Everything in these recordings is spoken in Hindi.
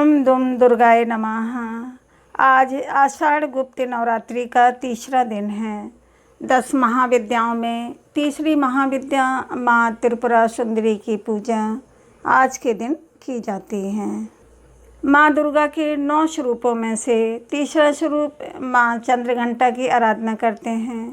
ओम दुम दुर्गाय नमः। आज आषाढ़ गुप्त नवरात्रि का तीसरा दिन है। 10 महाविद्याओं में तीसरी महाविद्या माँ त्रिपुरा सुंदरी की पूजा आज के दिन की जाती है। माँ दुर्गा के 9 स्वरूपों में से तीसरा स्वरूप माँ चंद्रघंटा की आराधना करते हैं।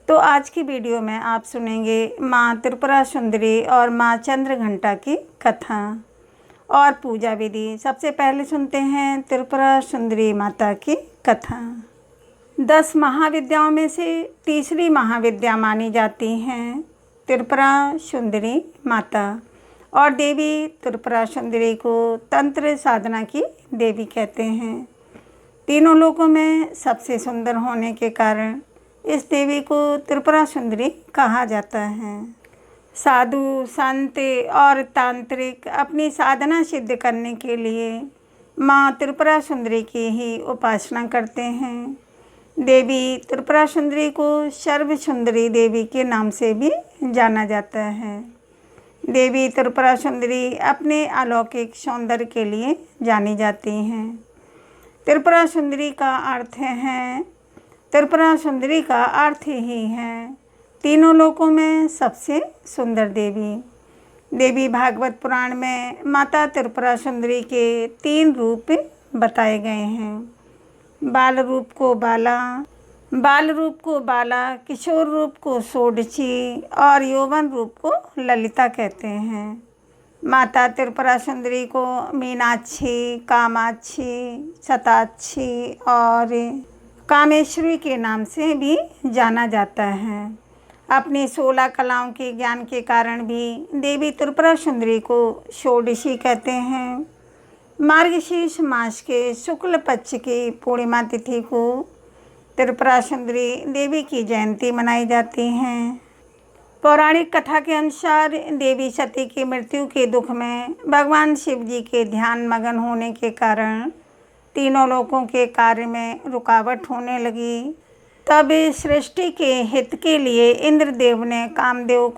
तो आज की वीडियो में आप सुनेंगे माँ त्रिपुरा सुंदरी और माँ चंद्रघंटा की कथा और पूजा विधि। सबसे पहले सुनते हैं त्रिपुरा सुंदरी माता की कथा। 10 महाविद्याओं में से तीसरी महाविद्या मानी जाती हैं त्रिपुरा सुंदरी माता, और देवी त्रिपुरा सुंदरी को तंत्र साधना की देवी कहते हैं। तीनों लोकों में सबसे सुंदर होने के कारण इस देवी को त्रिपुरा सुंदरी कहा जाता है। साधु संत और तांत्रिक अपनी साधना सिद्ध करने के लिए माँ त्रिपुरा सुंदरी की ही उपासना करते हैं। देवी त्रिपुरा सुंदरी को सर्व सुंदरी देवी के नाम से भी जाना जाता है। देवी त्रिपुरा सुंदरी अपने अलौकिक सौंदर्य के लिए जानी जाती हैं। त्रिपुरा सुंदरी का अर्थ है, त्रिपुरा सुंदरी का अर्थ ही है तीनों लोकों में सबसे सुंदर देवी। देवी भागवत पुराण में माता त्रिपुरा सुंदरी के 3 रूप बताए गए हैं। बाल रूप को बाला, किशोर रूप को षोडशी और यौवन रूप को ललिता कहते हैं। माता त्रिपुरा सुंदरी को मीनाक्षी, कामाक्षी, शताक्षी और कामेश्वरी के नाम से भी जाना जाता है। अपनी 16 कलाओं के ज्ञान के कारण भी देवी त्रिपुरा सुंदरी को षोडशी कहते हैं। मार्गशीर्ष मास के शुक्ल पक्ष की पूर्णिमा तिथि को त्रिपुरा सुंदरी देवी की जयंती मनाई जाती है। पौराणिक कथा के अनुसार देवी सती की मृत्यु के दुख में भगवान शिव जी के ध्यान मगन होने के कारण तीनों लोकों के कार्य में रुकावट होने लगी। तब सृष्टि के हित के लिए इंद्रदेव ने कामदेव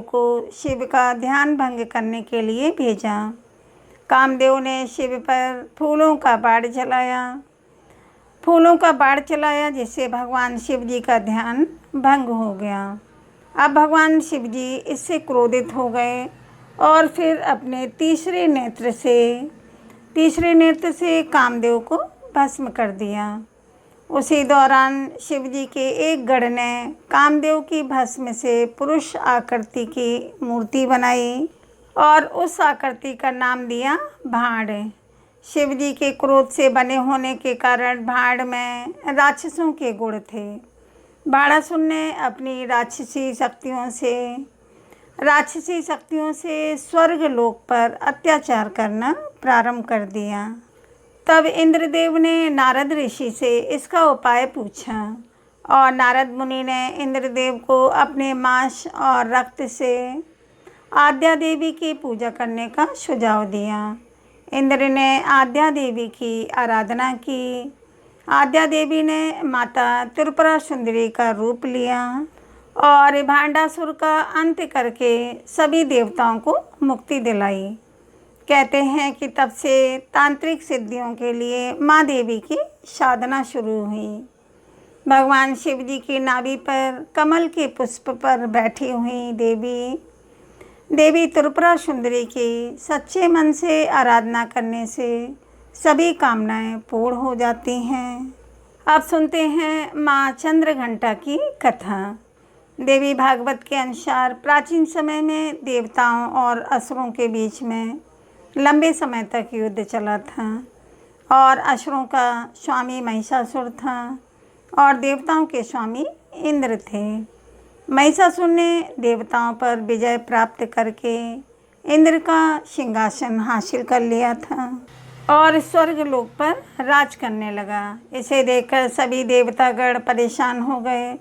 को शिव का ध्यान भंग करने के लिए भेजा। कामदेव ने शिव पर फूलों का बाढ़ चलाया जिससे भगवान शिव जी का ध्यान भंग हो गया। अब भगवान शिव जी इससे क्रोधित हो गए और फिर अपने तीसरे नेत्र से कामदेव को भस्म कर दिया। उसी दौरान शिव जी के एक गढ़ ने कामदेव की भस्म से पुरुष आकृति की मूर्ति बनाई और उस आकृति का नाम दिया भाड़। शिव जी के क्रोध से बने होने के कारण भाड़ में राक्षसों के गुण थे। भाड़ासुर ने अपनी राक्षसी शक्तियों से स्वर्ग लोक पर अत्याचार करना प्रारंभ कर दिया। तब इंद्रदेव ने नारद ऋषि से इसका उपाय पूछा और नारद मुनि ने इंद्रदेव को अपने मांस और रक्त से आद्या देवी की पूजा करने का सुझाव दिया। इंद्र ने आद्या देवी की आराधना की। आद्या देवी ने माता त्रिपुरा सुंदरी का रूप लिया और भांडासुर का अंत करके सभी देवताओं को मुक्ति दिलाई। कहते हैं कि तब से तांत्रिक सिद्धियों के लिए माँ देवी की साधना शुरू हुई। भगवान शिव जी की नाभि पर कमल के पुष्प पर बैठी हुई देवी त्रिपुरा सुंदरी की सच्चे मन से आराधना करने से सभी कामनाएं पूर्ण हो जाती हैं। अब सुनते हैं माँ चंद्रघंटा की कथा। देवी भागवत के अनुसार प्राचीन समय में देवताओं और असुरों के बीच में लंबे समय तक युद्ध चला था और असुरों का स्वामी महिषासुर था और देवताओं के स्वामी इंद्र थे। महिषासुर ने देवताओं पर विजय प्राप्त करके इंद्र का सिंहासन हासिल कर लिया था और स्वर्ग लोक पर राज करने लगा। इसे देखकर सभी देवतागण परेशान हो गए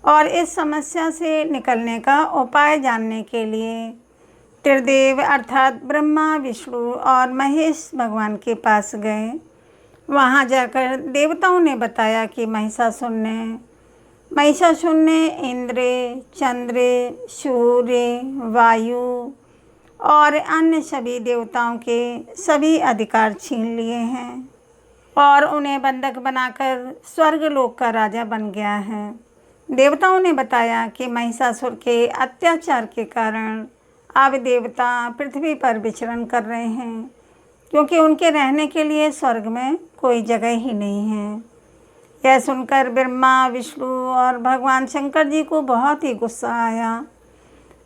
और इस समस्या से निकलने का उपाय जानने के लिए त्रिदेव अर्थात ब्रह्मा, विष्णु और महेश भगवान के पास गए। वहां जाकर देवताओं ने बताया कि महिषासुर ने इंद्र, चंद्र, सूर्य, वायु और अन्य सभी देवताओं के सभी अधिकार छीन लिए हैं और उन्हें बंधक बनाकर स्वर्गलोक का राजा बन गया है। देवताओं ने बताया कि महिषासुर के अत्याचार के कारण अब देवता पृथ्वी पर विचरण कर रहे हैं, क्योंकि उनके रहने के लिए स्वर्ग में कोई जगह ही नहीं है। यह सुनकर ब्रह्मा, विष्णु और भगवान शंकर जी को बहुत ही गुस्सा आया।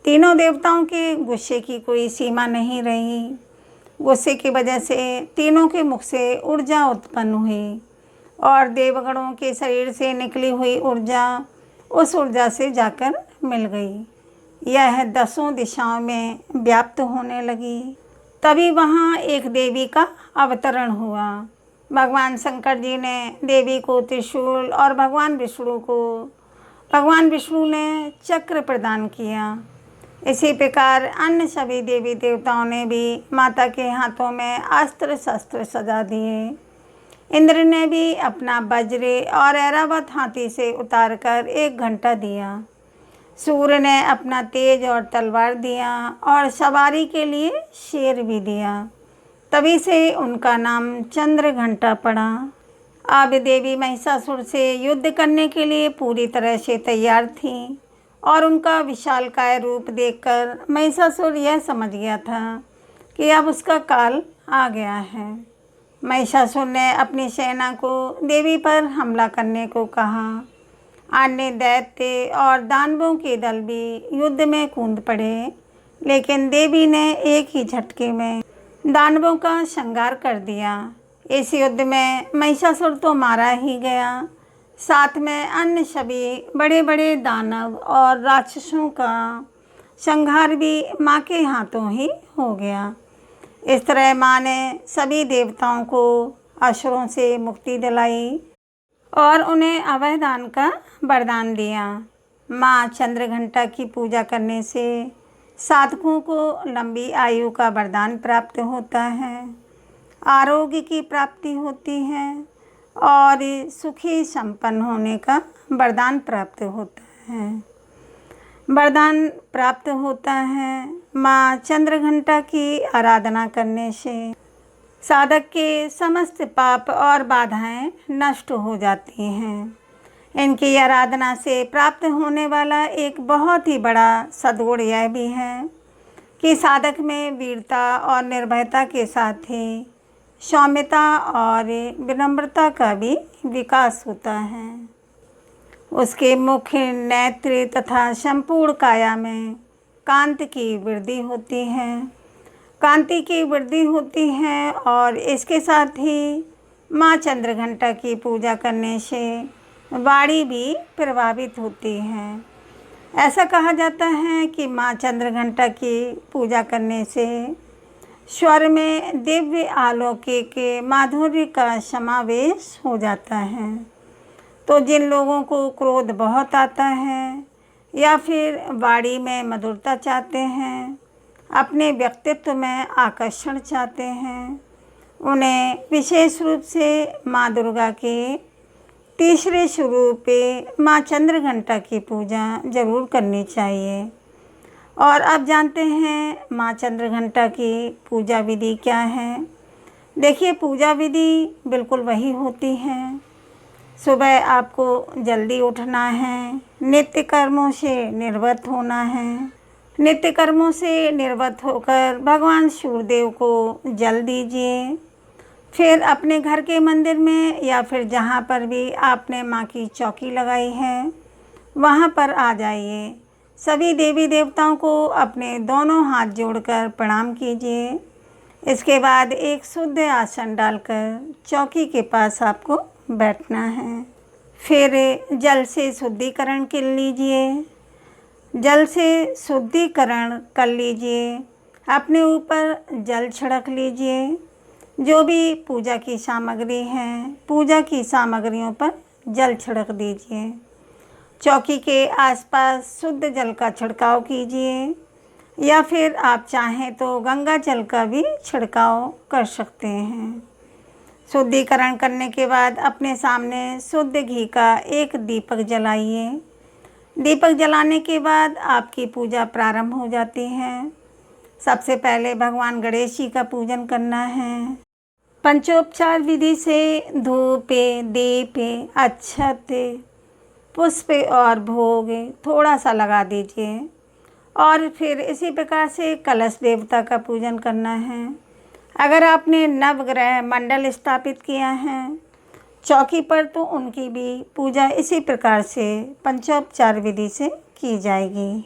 तीनों देवताओं के गुस्से की कोई सीमा नहीं रही। गुस्से की वजह से तीनों के मुख से ऊर्जा उत्पन्न हुई और देवगणों के शरीर से निकली हुई ऊर्जा उस ऊर्जा से जाकर मिल गई। यह 10 दिशाओं में व्याप्त होने लगी। तभी वहाँ एक देवी का अवतरण हुआ। भगवान शंकर जी ने देवी को त्रिशूल और भगवान विष्णु ने चक्र प्रदान किया। इसी प्रकार अन्य सभी देवी देवताओं ने भी माता के हाथों में अस्त्र शस्त्र सजा दिए। इंद्र ने भी अपना वज्र और ऐरावत हाथी से उतारकर एक घंटा दिया। सूर्य ने अपना तेज और तलवार दिया और सवारी के लिए शेर भी दिया। तभी से उनका नाम चंद्र घंटा पड़ा। अब देवी महिषासुर से युद्ध करने के लिए पूरी तरह से तैयार थी और उनका विशालकाय रूप देखकर महिषासुर यह समझ गया था कि अब उसका काल आ गया है। महिषासुर ने अपनी सेना को देवी पर हमला करने को कहा। अन्य दैत्य और दानवों के दल भी युद्ध में कूद पड़े, लेकिन देवी ने एक ही झटके में दानवों का संहार कर दिया। इस युद्ध में महिषासुर तो मारा ही गया, साथ में अन्य सभी बड़े बड़े दानव और राक्षसों का संहार भी माँ के हाथों ही हो गया। इस तरह माँ ने सभी देवताओं को असुरों से मुक्ति दिलाई और उन्हें अभयदान का वरदान दिया। माँ चंद्रघंटा की पूजा करने से साधकों को लंबी आयु का वरदान प्राप्त होता है, आरोग्य की प्राप्ति होती है और सुखी संपन्न होने का वरदान प्राप्त होता है। माँ चंद्रघंटा की आराधना करने से साधक के समस्त पाप और बाधाएं नष्ट हो जाती हैं। इनकी आराधना से प्राप्त होने वाला एक बहुत ही बड़ा सद्गुण यह भी है कि साधक में वीरता और निर्भयता के साथ ही सौम्यता और विनम्रता का भी विकास होता है। उसके मुख, नेत्र तथा संपूर्ण काया में कांति की वृद्धि होती है और इसके साथ ही माँ चंद्रघंटा की पूजा करने से वाणी भी प्रभावित होती है। ऐसा कहा जाता है कि माँ चंद्रघंटा की पूजा करने से स्वर में दिव्य अलौकिक माधुर्य का समावेश हो जाता है। तो जिन लोगों को क्रोध बहुत आता है या फिर वाणी में मधुरता चाहते हैं, अपने व्यक्तित्व में आकर्षण चाहते हैं, उन्हें विशेष रूप से माँ दुर्गा के तीसरे स्वरूप माँ चंद्रघंटा की पूजा जरूर करनी चाहिए। और अब जानते हैं माँ चंद्रघंटा की पूजा विधि क्या है। देखिए, पूजा विधि बिल्कुल वही होती है। सुबह आपको जल्दी उठना है, नित्य कर्मों से निर्वृत्त होना है। नित्य कर्मों से निर्वृत्त होकर भगवान सूर्यदेव को जल दीजिए। फिर अपने घर के मंदिर में या फिर जहाँ पर भी आपने माँ की चौकी लगाई है वहाँ पर आ जाइए। सभी देवी देवताओं को अपने दोनों हाथ जोड़कर प्रणाम कीजिए। इसके बाद एक शुद्ध आसन डालकर चौकी के पास आपको बैठना है। फिर जल से शुद्धिकरण कर लीजिए। अपने ऊपर जल छिड़क लीजिए। जो भी पूजा की सामग्री है, पूजा की सामग्रियों पर जल छिड़क दीजिए। चौकी के आसपास शुद्ध जल का छिड़काव कीजिए या फिर आप चाहें तो गंगा जल का भी छिड़काव कर सकते हैं। शुद्धिकरण करने के बाद अपने सामने शुद्ध घी का एक दीपक जलाइए। दीपक जलाने के बाद आपकी पूजा प्रारंभ हो जाती है। सबसे पहले भगवान गणेश जी का पूजन करना है। पंचोपचार विधि से धूप, दीप, अक्षत, पुष्प और भोग थोड़ा सा लगा दीजिए और फिर इसी प्रकार से कलश देवता का पूजन करना है। अगर आपने नवग्रह मंडल स्थापित किया है चौकी पर तो उनकी भी पूजा इसी प्रकार से पंचोपचार विधि से की जाएगी।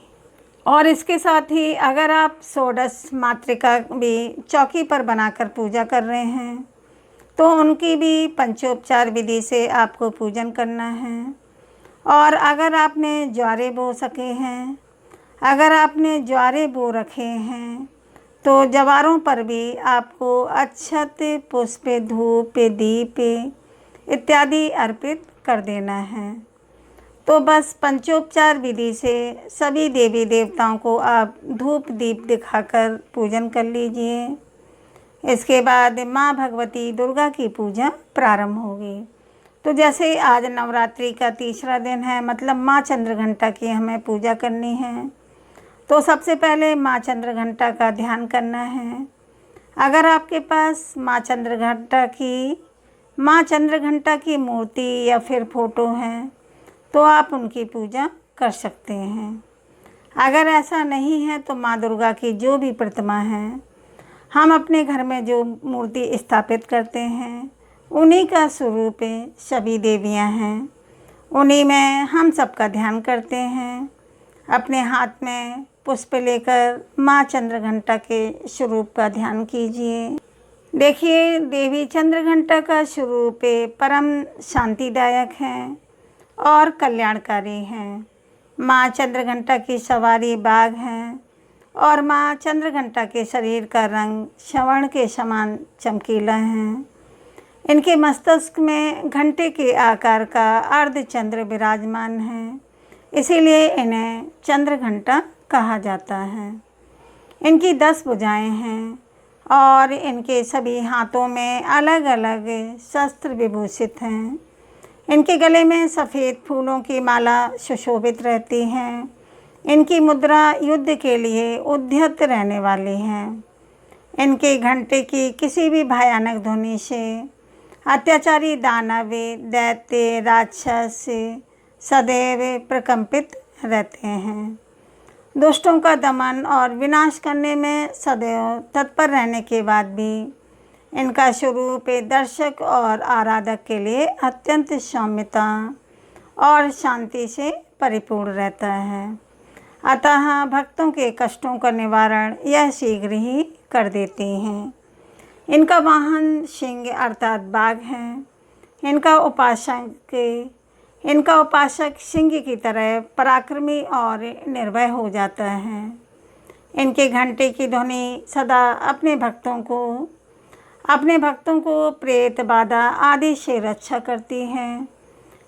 और इसके साथ ही अगर आप षोडश मातृका भी चौकी पर बनाकर पूजा कर रहे हैं तो उनकी भी पंचोपचार विधि से आपको पूजन करना है। और अगर आपने ज्वारे बो सके हैं, अगर आपने ज्वारे बो रखे हैं तो जवारों पर भी आपको अक्षत, पुष्प, धूप, दीप इत्यादि अर्पित कर देना है। तो बस पंचोपचार विधि से सभी देवी देवताओं को आप धूप दीप दिखाकर पूजन कर लीजिए। इसके बाद माँ भगवती दुर्गा की पूजा प्रारंभ होगी। तो जैसे आज नवरात्रि का तीसरा दिन है, मतलब माँ चंद्रघंटा की हमें पूजा करनी है, तो सबसे पहले माँ चंद्रघंटा का ध्यान करना है। अगर आपके पास माँ चंद्रघंटा की मूर्ति या फिर फ़ोटो है तो आप उनकी पूजा कर सकते हैं। अगर ऐसा नहीं है तो माँ दुर्गा की जो भी प्रतिमा है, हम अपने घर में जो मूर्ति स्थापित करते हैं उन्हीं का स्वरूप सभी देवियाँ हैं, उन्हीं में हम सबका ध्यान करते हैं। अपने हाथ में पुष्प लेकर माँ चंद्रघंटा के स्वरूप का ध्यान कीजिए। देखिए, देवी चंद्रघंटा का स्वरूप परम शांतिदायक है और कल्याणकारी हैं। माँ चंद्रघंटा की सवारी बाघ हैं और माँ चंद्रघंटा के शरीर का रंग स्वर्ण के समान चमकीला है। इनके मस्तक में घंटे के आकार का अर्धचंद्र विराजमान है, इसीलिए इन्हें चंद्रघंटा कहा जाता है। इनकी 10 भुजाएं हैं और इनके सभी हाथों में अलग अलग शस्त्र विभूषित हैं। इनके गले में सफ़ेद फूलों की माला सुशोभित रहती है। इनकी मुद्रा युद्ध के लिए उद्यत रहने वाली है। इनके घंटे की किसी भी भयानक ध्वनि से अत्याचारी दानव, दैत्य, राक्षस सदैव प्रकंपित रहते हैं। दुष्टों का दमन और विनाश करने में सदैव तत्पर रहने के बाद भी इनका स्वरूप दर्शक और आराधक के लिए अत्यंत सौम्यता और शांति से परिपूर्ण रहता है। अतः भक्तों के कष्टों का निवारण यह शीघ्र ही कर देती हैं। इनका वाहन सिंह अर्थात बाघ है। इनका उपासक सिंह की तरह पराक्रमी और निर्भय हो जाता है। इनके घंटे की ध्वनि सदा अपने भक्तों को प्रेत, बाधा आदि से रक्षा करती है।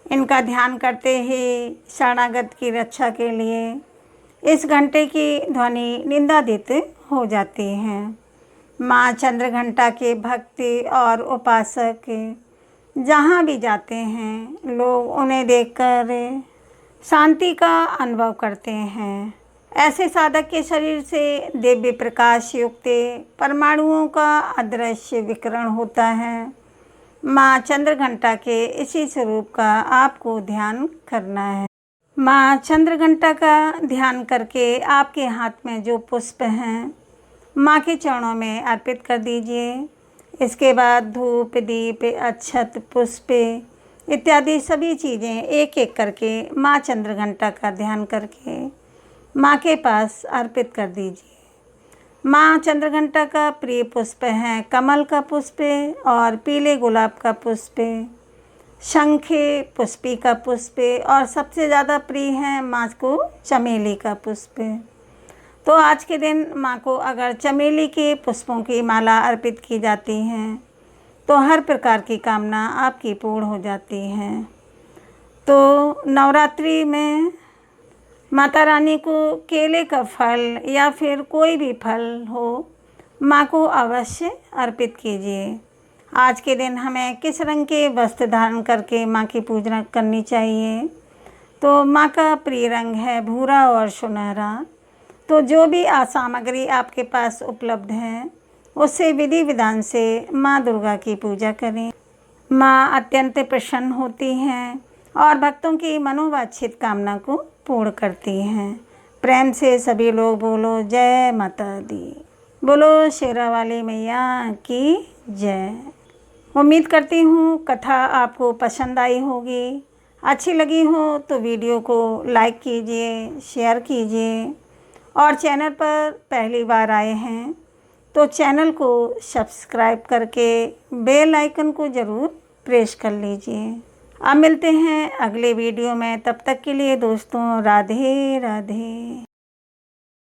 इनका ध्यान करते ही शरणागत की रक्षा के लिए इस घंटे की ध्वनि निंदादित हो जाती है। माँ चंद्रघंटा के भक्ति और उपासक जहाँ भी जाते हैं लोग उन्हें देखकर शांति का अनुभव करते हैं। ऐसे साधक के शरीर से दिव्य प्रकाश युक्त परमाणुओं का अदृश्य विकिरण होता है। माँ चंद्रघंटा के इसी स्वरूप का आपको ध्यान करना है। माँ चंद्रघंटा का ध्यान करके आपके हाथ में जो पुष्प हैं माँ के चरणों में अर्पित कर दीजिए। इसके बाद धूप, दीप, अक्षत, पुष्प इत्यादि सभी चीज़ें एक एक करके माँ चंद्रघंटा का ध्यान करके माँ के पास अर्पित कर दीजिए। माँ चंद्रघंटा का प्रिय पुष्प हैं कमल का पुष्प और पीले गुलाब का पुष्प, शंख पुष्पी का पुष्प और सबसे ज़्यादा प्रिय है माँ को चमेली का पुष्प। तो आज के दिन माँ को अगर चमेली के पुष्पों की माला अर्पित की जाती है तो हर प्रकार की कामना आपकी पूर्ण हो जाती है। तो नवरात्रि में माता रानी को केले का फल या फिर कोई भी फल हो माँ को अवश्य अर्पित कीजिए। आज के दिन हमें किस रंग के वस्त्र धारण करके माँ की पूजा करनी चाहिए? तो माँ का प्रिय रंग है भूरा और सुनहरा। तो जो भी सामग्री आपके पास उपलब्ध है उससे विधि विधान से माँ दुर्गा की पूजा करें। माँ अत्यंत प्रसन्न होती हैं और भक्तों की मनोवांछित कामना को पूर्ण करती हैं। प्रेम से सभी लोग बोलो जय माता दी, बोलो शेरा वाली मैया की जय। उम्मीद करती हूँ कथा आपको पसंद आई होगी। अच्छी लगी हो तो वीडियो को लाइक कीजिए, शेयर कीजिए और चैनल पर पहली बार आए हैं तो चैनल को सब्सक्राइब करके बेल आइकन को ज़रूर प्रेस कर लीजिए। अब मिलते हैं अगले वीडियो में, तब तक के लिए दोस्तों राधे राधे।